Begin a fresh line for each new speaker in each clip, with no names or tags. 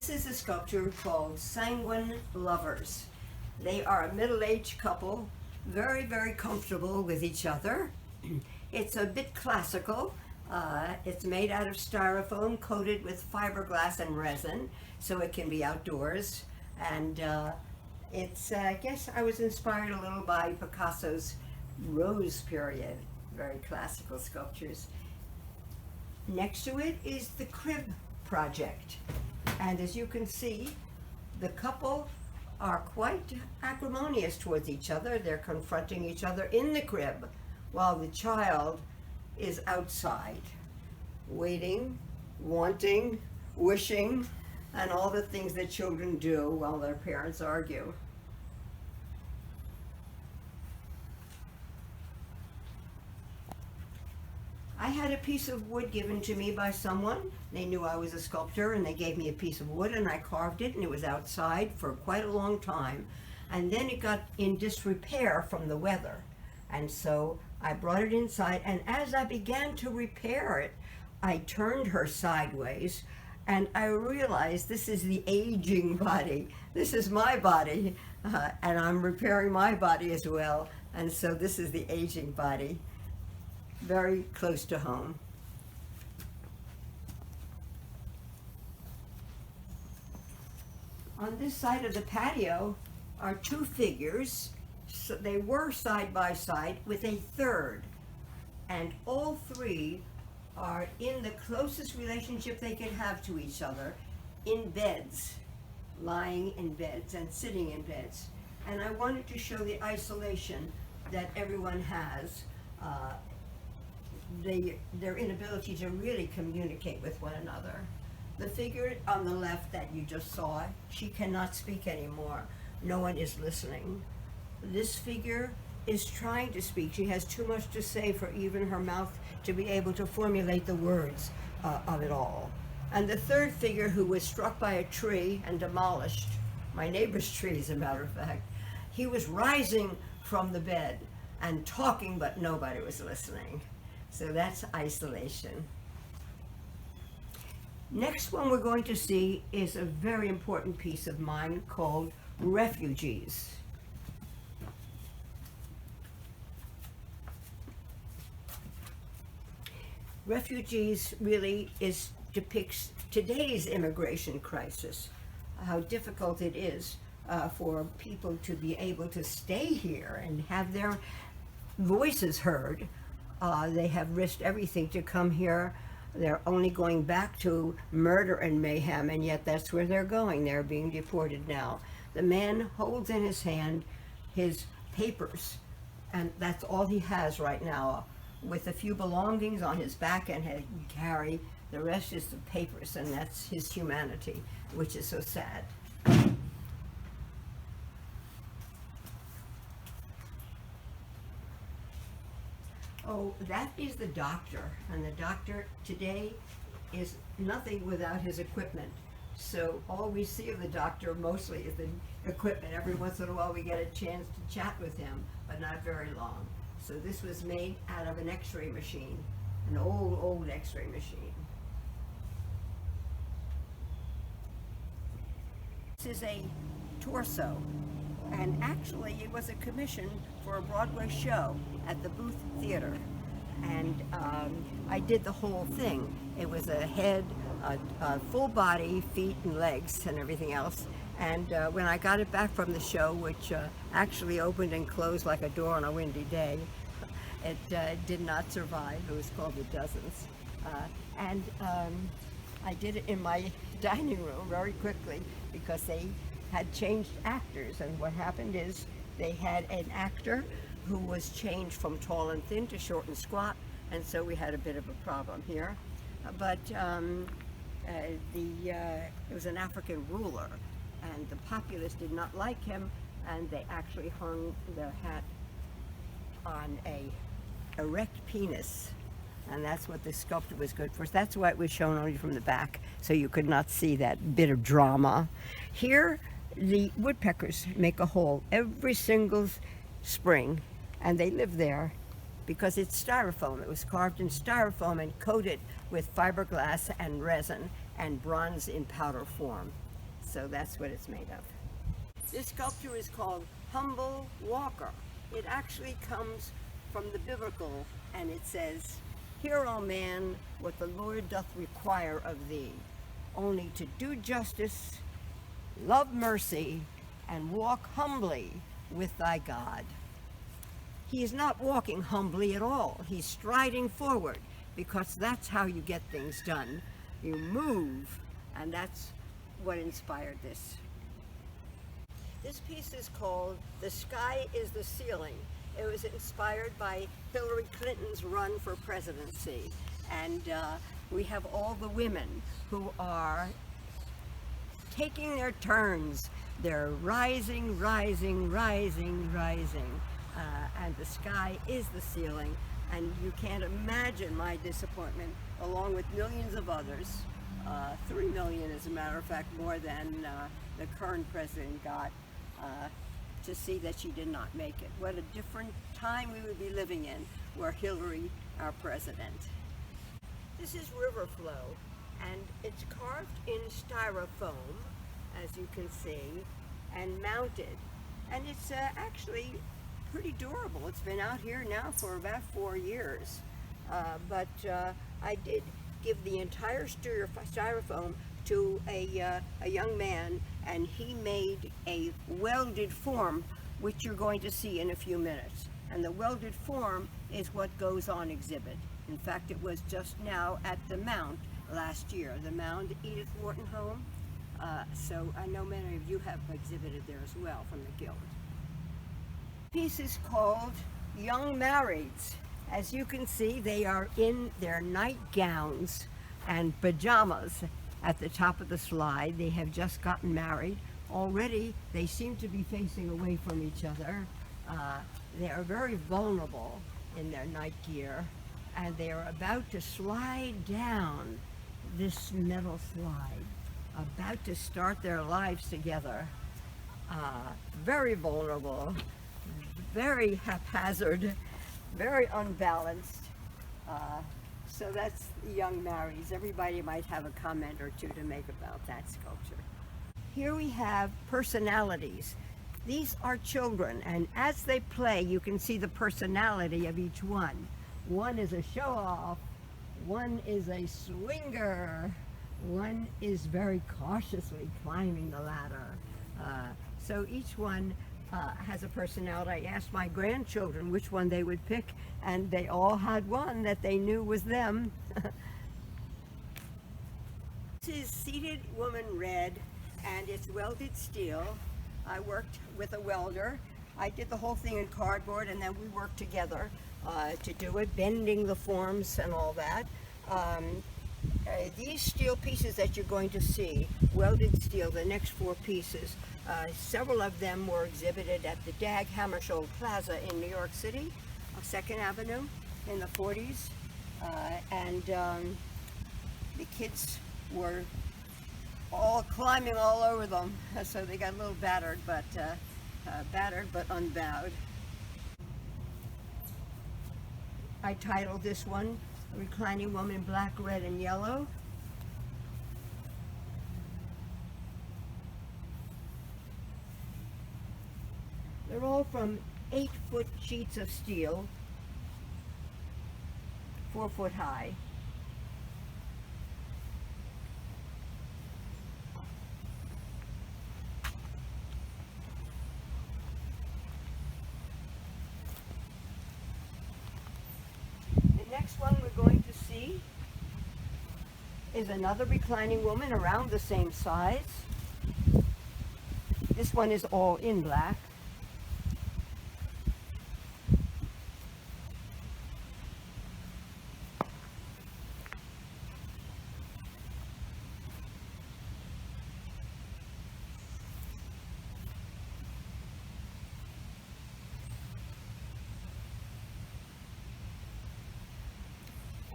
This is a sculpture called Sanguine Lovers. They are a middle-aged couple, very, very comfortable with each other. It's a bit classical. It's made out of styrofoam coated with fiberglass and resin, so it can be outdoors. And I guess I was inspired a little by Picasso's Rose period, very classical sculptures. Next to it is the Crib Project. And as you can see, the couple are quite acrimonious towards each other. They're confronting each other in the crib while the child is outside, waiting, wanting, wishing, and all the things that children do while their parents argue. I had a piece of wood given to me by someone. They knew I was a sculptor and they gave me a piece of wood and I carved it, and it was outside for quite a long time. And then it got in disrepair from the weather. And so I brought it inside, and as I began to repair it, I turned her sideways and I realized this is the aging body. This is my body, and I'm repairing my body as well. And so this is the aging body. Very close to home. On this side of the patio are two figures. So they were side by side with a third, and all three are in the closest relationship they could have to each other, in beds, lying in beds and sitting in beds. And I wanted to show the isolation that everyone has, their inability to really communicate with one another. The figure on the left that you just saw, she cannot speak anymore. No one is listening. This figure is trying to speak. She has too much to say for even her mouth to be able to formulate the words of it all. And the third figure, who was struck by a tree and demolished, my neighbor's tree as a matter of fact, he was rising from the bed and talking, but nobody was listening. So that's isolation. Next one we're going to see is a very important piece of mine called Refugees. Refugees really depicts today's immigration crisis, how difficult it is for people to be able to stay here and have their voices heard. They have risked everything to come here. They're only going back to murder and mayhem, and yet that's where they're going. They're being deported now. The man holds in his hand his papers, and that's all he has right now, with a few belongings on his back and he carry. The rest is the papers, and that's his humanity, which is so sad. Oh, that is the doctor, and the doctor today is nothing without his equipment. So all we see of the doctor mostly is the equipment. Every once in a while we get a chance to chat with him, but not very long. So this was made out of an x-ray machine, an old x-ray machine. This is a torso, and actually it was a commission for a Broadway show at the Booth Theater. And I did the whole thing. It was a head, a full body, feet and legs and everything else. And when I got it back from the show, which actually opened and closed like a door on a windy day, it did not survive. It was called The Dozens. I did it in my dining room very quickly because they had changed actors. And what happened is they had an actor who was changed from tall and thin to short and squat. And so we had a bit of a problem here. But it was an African ruler, and the populace did not like him, and they actually hung the hat on a erect penis, and that's what the sculpture was good for. That's why it was shown only from the back, so you could not see that bit of drama. Here, the woodpeckers make a hole every single spring, and they live there because it's styrofoam. It was carved in styrofoam and coated with fiberglass and resin and bronze in powder form. So that's what it's made of. This sculpture is called Humble Walker. It actually comes from the biblical, and it says, "Hear, O man, what the Lord doth require of thee, only to do justice, love mercy, and walk humbly with thy God." He is not walking humbly at all. He's striding forward, because that's how you get things done. You move, and that's what inspired this. This piece is called "The Sky is the Ceiling." It was inspired by Hillary Clinton's run for presidency. And we have all the women who are taking their turns. They're rising, rising, rising, rising. And the sky is the ceiling. And you can't imagine my disappointment, along with millions of others, 3 million, as a matter of fact, more than the current president got, to see that she did not make it. What a different time we would be living in were Hillary our president. This is River Flow, and it's carved in styrofoam, as you can see, and mounted. And it's actually pretty durable. It's been out here now for about 4 years. But I did give the entire styrofoam to a young man, and he made a welded form, which you're going to see in a few minutes. And the welded form is what goes on exhibit. In fact, it was just now at the Mount last year, the Mound Edith Wharton home. So I know many of you have exhibited there as well from the Guild. The piece is called Young Marrieds. As you can see, they are in their nightgowns and pajamas at the top of the slide. They have just gotten married. Already, they seem to be facing away from each other. They are very vulnerable in their night gear, and they are about to slide down this metal slide, about to start their lives together. Very vulnerable, very haphazard, very unbalanced. So that's the Young Marrieds. Everybody might have a comment or two to make about that sculpture. Here we have personalities. These are children, and as they play, you can see the personality of each one. One is a show-off, one is a swinger, one is very cautiously climbing the ladder. So each one has a personality. I asked my grandchildren which one they would pick, and they all had one that they knew was them. This is Seated Woman Red, and it's welded steel. I worked with a welder. I did the whole thing in cardboard, and then we worked together to do it, bending the forms and all that. These steel pieces that you're going to see, welded steel, the next 4 pieces, several of them were exhibited at the Dag Hammarskjöld Plaza in New York City, 2nd Avenue, in the 40s. And the kids were all climbing all over them, so they got a little battered, but unbowed. I titled this one Reclining Woman, Black, Red, and Yellow. They're all from 8-foot sheets of steel, 4 foot high. The next one we're going to see is another reclining woman around the same size. This one is all in black.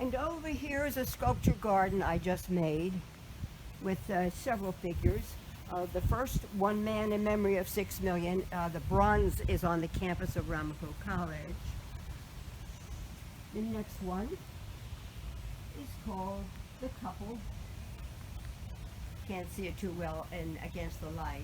And over here is a sculpture garden I just made with several figures. The first, One Man in Memory of 6 Million, the bronze is on the campus of Ramapo College. The next one is called The Couple. can't see it too well against the light.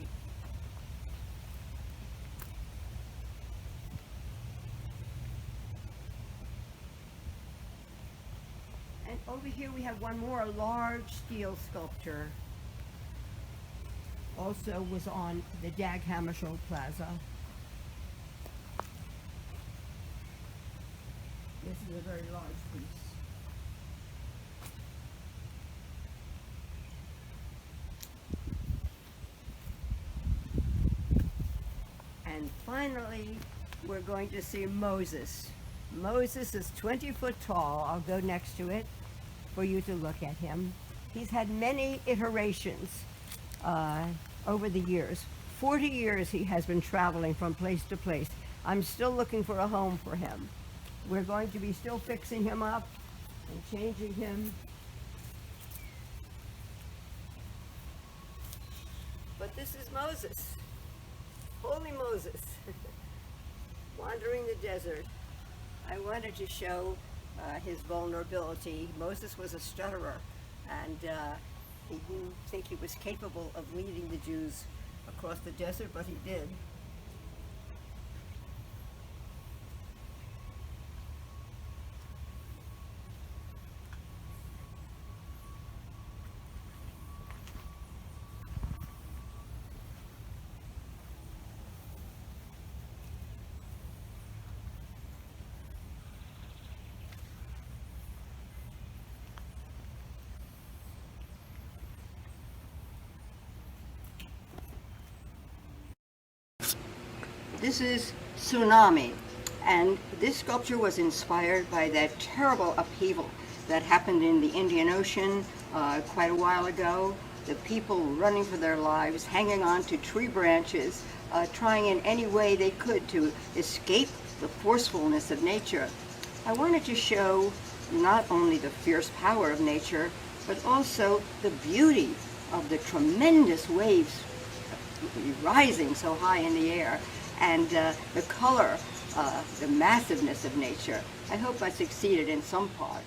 And over here we have one more, a large steel sculpture. Also was on the Dag Hammarskjöld Plaza. This is a very large piece. And finally, we're going to see Moses. Moses is 20 foot tall. I'll go next to it for you to look at him. He's had many iterations over the years. 40 years he has been traveling from place to place. I'm still looking for a home for him. We're going to be still fixing him up and changing him. But this is Moses, holy Moses, wandering the desert. I wanted to show his vulnerability. Moses was a stutterer, and he didn't think he was capable of leading the Jews across the desert, but he did. This is Tsunami, and this sculpture was inspired by that terrible upheaval that happened in the Indian Ocean quite a while ago. The people running for their lives, hanging on to tree branches, trying in any way they could to escape the forcefulness of nature. I wanted to show not only the fierce power of nature, but also the beauty of the tremendous waves rising so high in the air, and the color, the massiveness of nature. I hope I succeeded in some part.